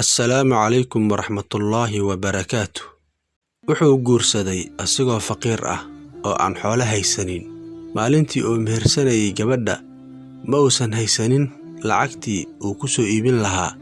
Assalaamu calaykum waraxmatullaahi wabarakaatuh. Wuxuu guursaday asigoo faqiir ah oo aan xoolo haysanin. Maalintii uu mehersanayay gabadha ma uusan haysanin lacagtii uu ku soo iibin lahaa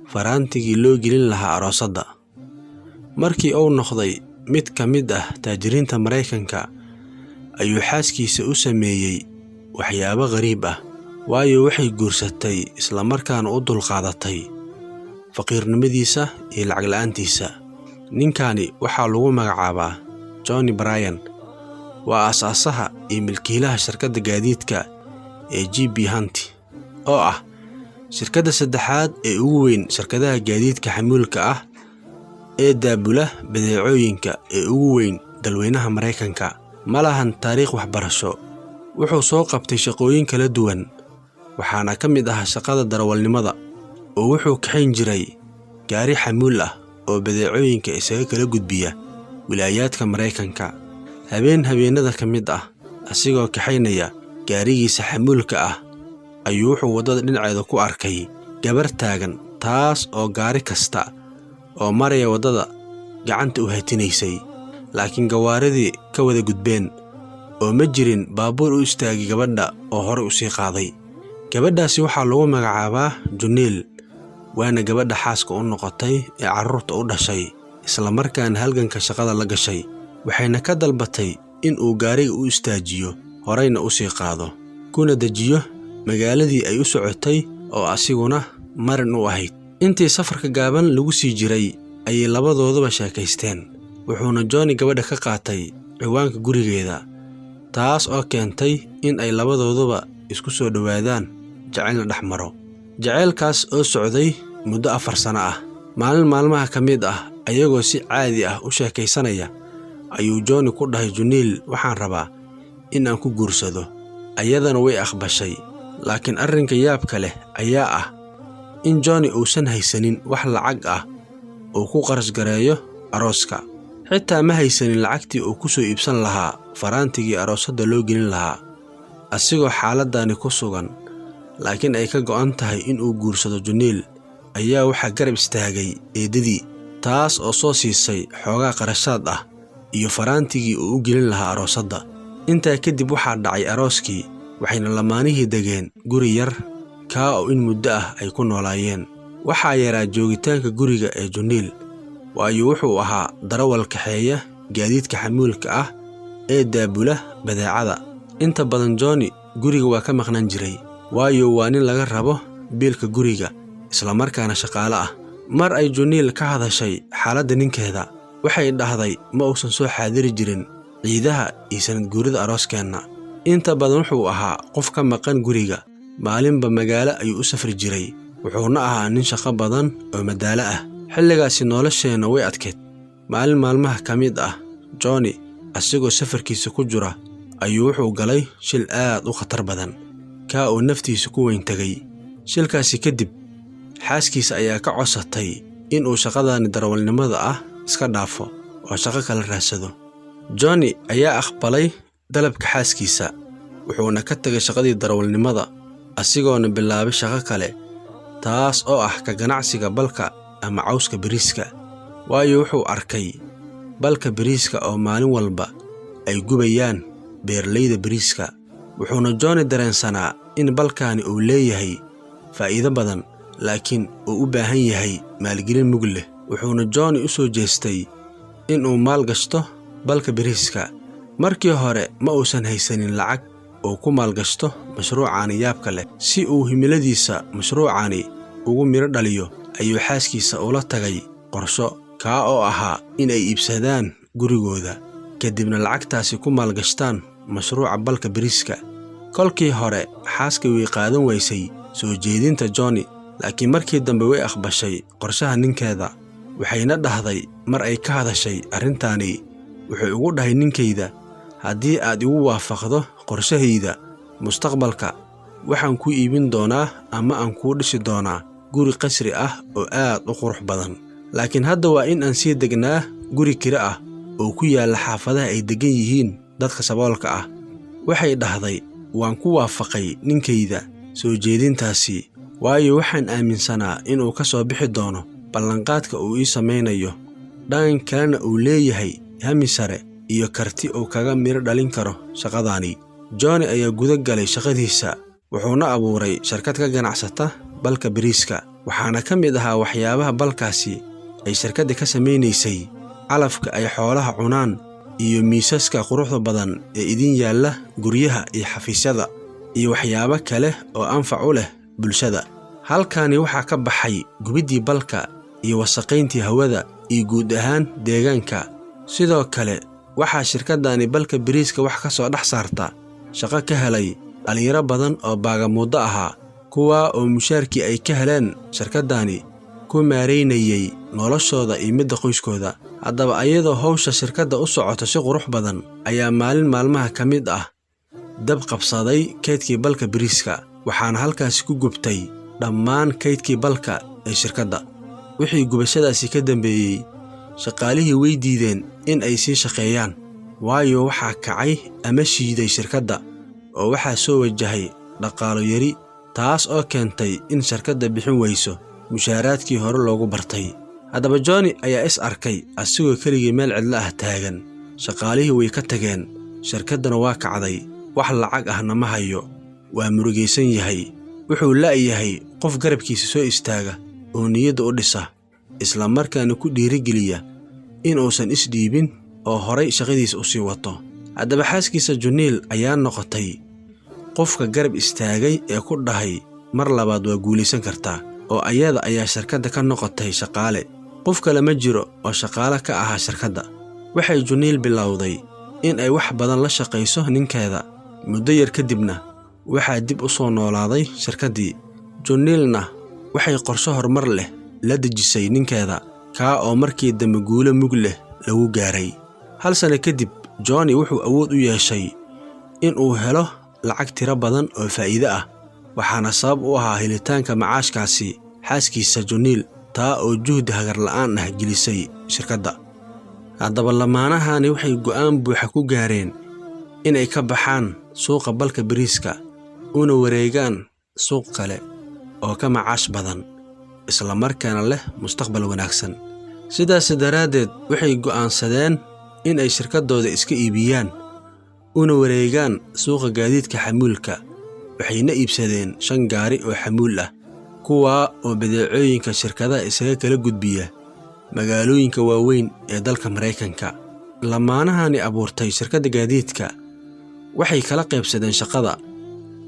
faraantigii loo gelin lahaa aroosadda. Markii uu noqday mid ka mid ah taajiriinta Mareykanka ayuu xaaskiisa u sameeyay waxyaabo qariib ah, waayo waxay guursatay isla markaana u dulqaadatay faqiirnimadiisa iyo lacag la'aantiisa. Ninkani waxaa lagu magacaabaa Johnny Bryan, waa aasaasaha iyo milkiilaha shirkadda gaadiidka ee J.B. Hunt, oo ah shirkadda saddexaad ee ugu weyn shirkadaha gaadiidka xamuulka ah ee daabula badeecooyinka ee ugu weyn dalweynaha Mareykanka. Ma lahan taariikh waxbarasho. Wuxuu soo qabtay shaqooyin kala duwan, waxaana ka mid ah shaqada darawalnimada oo wuxuu kaxayn jiray gaari xamuul ah oo badeecooyinka isaga kala gudbiya wilaayaadka Mareykanka. Habeenada ka mid ah, asigoo kaxaynaya gaarigiisa xamuulka ah ayuu wuxuu waddada dhinaceeda ku arkay gabar taagan, taas oo gaari kasta oo maraya waddada gacanta u hatinaysay, laakiin gawaaridii ka wada gudbeen oo ma jirin baabuur u istaagi gabadha oo hore u sii qaaday. Gabadhaasi waxaa lagu magacaabaa Juniil, waana gabadha xaaska u noqotay ee carruurta u dhashay, isla markaana halganka shaqada la gashay. Waxayna ka dalbatay in uu gaariga u istaajiyo, horeyna u sii qaado, kuna dejiyo magaaladii ay u socotay oo asiguna marin u ahayd. Intii safarka gaaban lagu sii jiray ayay labadooduba sheekaysteen, wuxuuna Johnny gabadha ka qaatay ciwaanka gurigeeda, taas oo keentay in ay labadooduba isku soo dhowaadaan, jacaylna dhex maro. Jacaylkaas oo socday muddo 4 sano ah. Maalin maalmaha ka mid ah, ayagoo si caadi ah u sheekaysanaya ayuu Johnny ku dhahay Juniil, waxaan rabaa in aan ku guursado. Ayadana way aqbashay, laakiin arrinka yaabka leh ayaa ah in Johnny uusan haysanin wax lacag ah oo ku qarash gareeyo arooska. Xitaa ma haysanin lacagtii uu ku soo iibsan lahaa faraantigii aroosadda loo gelin lahaa. Asigoo xaaladani ku sugan, laakiin ay ka go'an tahay in uu guursado Juniil, ayaa waxaa garab istaagay eedadii, taas oo soo siisay xoogaa qarashaad ah iyo faraantigii uu u gelin lahaa aroosadda. Intaa kadib waxaa dhacay arooskii, waxayna lamaanihii degeen guri yar kaa oo in muddo ah ay ku noolaayeen. Waxaa yaraa joogitaanka guriga ee Juniil, waayo wuxuu ahaa darawal kaxeeya gaadiidka xamuulka ah ee daabula badeecada. Inta badan Johnny guriga waa ka maqnaan jiray, waayo waa nin laga rabo biilka guriga, isla markaana shaqaale ah. Mar ay Juniil ka hadashay xaaladda ninkeeda, waxay dhahday ma uusan soo xaadiri jirin ciidaha iyo sanad guurida arooskeenna. Inta badan wuxuu ahaa qof ka maqan guriga, maalinba magaalo ayuu u safri jiray, wuxuuna ahaa nin shaqo badan oo madaalo ah. Xilligaasi nolosheenna way adkeyd. Maalin maalmaha ka mid ah, Johnny asigoo safarkiisa ku jira ayuu wuxuu galay shil aad u khatar badan, kaa uu naftiisa ku weyn tagay. Shilkaasi kadib, xaaskiisa ayaa ka codsatay in uu shaqadani darawalnimada ah iska dhaafo oo shaqo kale raadsado. Johnny ayaa aqbalay dalabka xaaskiisa, wuxuuna ka tagay shaqadii darawalnimada asigoona bilaabay shaqo kale, taas oo ah ka ganacsiga balka ama cawska bariiska, waayo wuxuu arkay balka bariiska oo maalin walba ay gubayaan beeraleyda bariiska. Wuxuuna Johnny dareensanaa in balkaani uu leeyahay faa'iido badan, laakiin uu u baahan yahay maalgelin mug leh. Wuxuuna Johnny u soo jeestay in uu maal gashto balka bariiska. Markii hore ma uusan haysanin lacag oo ku maalgashto mashruucaani yaabka leh. Si uu himiladiisa mashruucaani ugu miro dhaliyo, ayuu xaaskiisa ula tagay qorsho kaa oo ahaa in ay iibsadaan gurigooda, kadibna lacagtaasi ku maalgashtaan mashruuca balka bariiska. Kolkii hore xaaska way qaadan waysay soo jeedinta Johnny, laakiin markii dambe way aqbashay qorshaha ninkeeda. Waxayna dhahday mar ay ka hadashay arrintaani, wuxuu ugu dhahay ninkeyda, haddii aad igu waafaqdo qorshahayda mustaqbalka, waxaan ku iibin doonaa ama aan kuu dhisi doonaa guri qasri ah oo aad u qurux badan. Laakiin hadda waa in aan sii degnaa guri kira ah oo ku yaalla xaafadaha ay degan yihiin dadka saboolka ah. Waxay dhahday, waan ku waafaqay ninkeyda soo jeedintaasi, waayo waxaan aaminsanaa inuu ka soo bixi doono ballanqaadka uu ii samaynayo, dhanka kalena uu leeyahay hami sare iyo karti uu kaga miro dhalin karo shaqadaani. Johnny ayaa guda galay shaqadiisa, wuxuuna abuuray shirkad ka ganacsata balka bariiska. Waxaana ka mid ahaa waxyaabaha balkaasi ay shirkadda ka samaynaysay calafka ay xoolaha cunaan iyo miisaska quruxda badan ee idin yaalla guryaha iyo xafiisyada, iyo waxyaabo kale oo anfac u leh bulshada. Halkaani waxaa ka baxay gubidii balka iyo wasaqayntii hawada iyo guud ahaan deegaanka. Sidoo kale waxaa shirkaddaani balka bariiska wax ka soo dhex saarta shaqo ka helay dhalinyaro badan oo baagamuuddo ahaa, kuwa oo mushaarkii ay ka heleen shirkaddaani ku maareynayay noloshooda iyo midda qoyskooda. Haddaba ayadoo hawsha shirkadda u socoto si qurux badan ayaa maalin maalmaha ka mid ah dab qabsaday kaydkii balka bariiska, waxaana halkaasi ku gubtay dhammaan kaydkii balka ee shirkadda. Wixii gubashadaasi ka dambeeyey, shaqaalihii way diideen in ay sii shaqeeyaan, waayo waxaa kacay ama shiiday shirkadda oo waxaa soo wajahay dhaqaalo yari, taas oo keentay in shirkadda bixin weyso mushaaraadkii hore loogu bartay. Haddaba Johnny ayaa is arkay asigoo keligii meel cidlo ah taagan. Shaqaalihii way ka tageen, shirkaddana waa kacday, wax lacag ahna ma hayo, waa murugaysan yahay. Wuxuu la'yahay qof garabkiisa soo istaaga oo niyadda u dhisa, isla markaana ku dhiirigeliya in uusan isdhiibin oo horay shaqadiisa u sii wato. Haddaba xaaskiisa Juniil ayaa noqotay qofka garab istaagay ee ku dhahay mar labaad waa guulaysan kartaa, oo ayada ayaa shirkadda ka noqotay shaqaale. Qof kale ma jiro oo shaqaale ka ahaa shirkadda. Waxay Juniil bilowday in ay wax badan la shaqayso ninkeeda. Muddo yar kadibna waxaa dib u soo noolaaday shirkaddii. Juniilna waxay qorshe horumar leh la dejisay ninkeeda, kaa oo markii dambe guulo mug leh lagu gaaray. 1 sano kadib, Johnny wuxuu awood u yeeshay in uu helo lacag tiro badan oo faa'iido ah, waxaana sabab u ahaa helitaanka macaashkaasi xaaskiisa Juniil, taa oo juhdi hagar la'aan ah gelisay shirkadda. Haddaba lamaanahani waxay go'aan buuxa ku gaareen inay ka baxaan suuqa balka bariiska una wareegaan suuq kale oo ka macaash badan, isla markaana leh mustaqbal wanaagsan. Sidaas daraaddeed waxay go'aansadeen in ay shirkaddooda iska iibiyaan una wareegaan suuqa gaadiidka xamuulka. Waxayna iibsadeen 5 gaari oo xamuul ah, kuwa oo badeecooyinka shirkadaha isaga kala gudbiya magaalooyinka waaweyn ee dalka Mareykanka. Lamaanahani abuurtay shirkadda gaadiidka waxay kala qaybsadeen shaqada.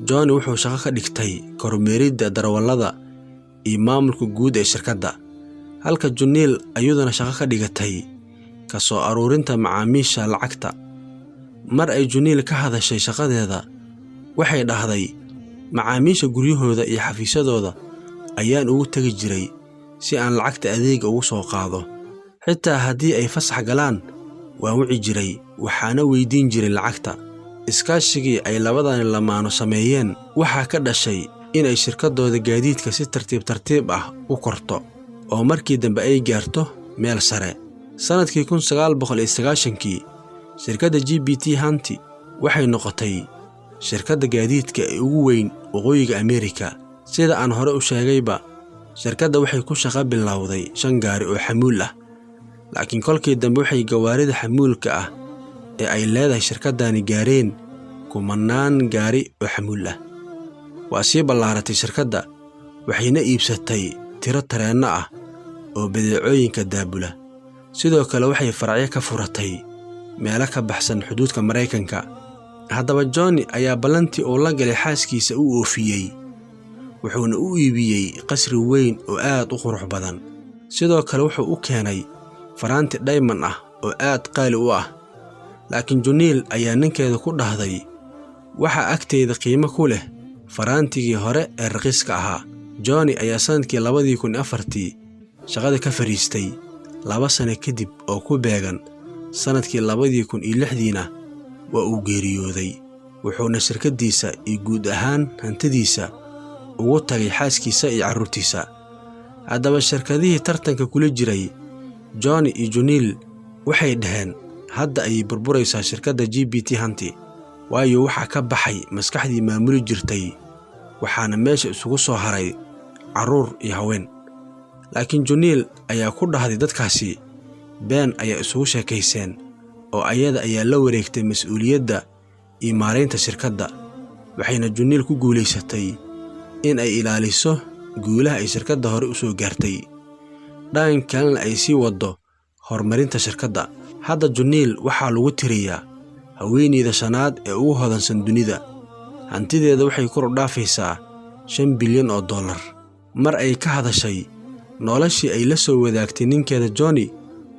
Johnny wuxuu shaqo ka dhigtay kormeeridda darawallada iyo maamulka guud ee shirkadda, halka Juniil ayaduna shaqo ka dhigatay ka soo aruurinta macaamiisha lacagta. Mar ay Juniil ka hadashay shaqadeeda, waxay dhahday, macaamiisha guryahooda iyo xafiisyadooda ayaan ugu tagi jiray si aan lacagta adeega ugu soo qaado. Xitaa haddii ay fasax galaan, waan wici jiray, waxaana weydiin jiray lacagta. Iskaashigii ay labadani lamaano sameeyeen waxaa ka dhashay in ay shirkaddooda gaadiidka si tartiib tartiib ah u korto, oo markii dambe ay gaarto meel sare. Sanadkii 1990kii, shirkadda GBT Hunty waxay noqotay shirkadda gaadiidka ee ugu weyn waqooyiga Ameerika. Sida aan hore u sheegayba, shirkadda waxay ku shaqo bilowday 5 gaari oo xamuul ah, laakiin kolkii dambe waxay gawaarida xamuulka ah ee ay leedahay shirkaddani gaareen 10 gaari oo xamuul ah. Waa sii ballaaratay shirkadda, waxayna iibsatay tiro tareenno ah oo badeecooyinka daabula. Sidoo kale waxay faracyo ka furatay meelo ka baxsan xuduudka Mareykanka. Haddaba Johnny ayaa ballantii uu la galay xaaskiisa u oofiyey, wuxuuna u iibiyey qasri weyn oo aad u qurux badan. Sidoo kale wuxuu u keenay faraanti diamond ah oo aad qaali u ah. Laakiin Juniil ayaa ninkeeda ku dhahday, waxa agteeda qiimo ku leh faraantigii hore ee raqiiska ahaa. Johnny ayaa sanadkii 2004 shaqada ka fariistay. 2 sano kadib oo ku beegan sanadkii 2006 waa uu geeriyooday, wuxuuna shirkaddiisa iyo guud ahaan hantidiisa ugu tagay xaaskiisa iyo carruurtiisa. Haddaba shirkadihii tartanka kula jiray Johnny iyo Juniil waxay dhaheen hadda ay burburaysaa shirkadda GBT Hunty, waayo waxaa ka baxay maskaxdii maamuli jirtay, waxaana meesha isugu soo haray carruur iyo haween. laakiin Juniil ayaa ku dhahday dadkaasi been ayaa isugu sheekayseen oo ayada ayaa la wareegtay mas'uuliyadda iyo maareynta shirkadda, waxayna Juniil ku guulaysatay in ay ilaaliso guulaha ay shirkadda hore u soo gaartay, dhanka kalena ay sii wado horumarinta shirkadda. Hadda Juniil waxaa lagu tiriyaa haweeneyda shanaad ee ugu hodansan dunida, hantideeda waxay kor u dhaafaysaa $5 bilyan. Mar ay ka hadashay noloshii ay la soo wadaagtay ninkeeda Johnny,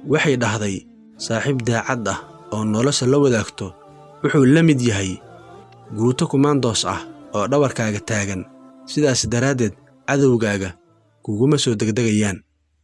waxay dhahday saaxiib daacad ah oo nolosha la wadaagto wuxuu la mid yahay guuto kumandos ah oo dhabarkaaga taagan, sidaas daraaddeed cadowgaaga kuguma soo degdegayaan.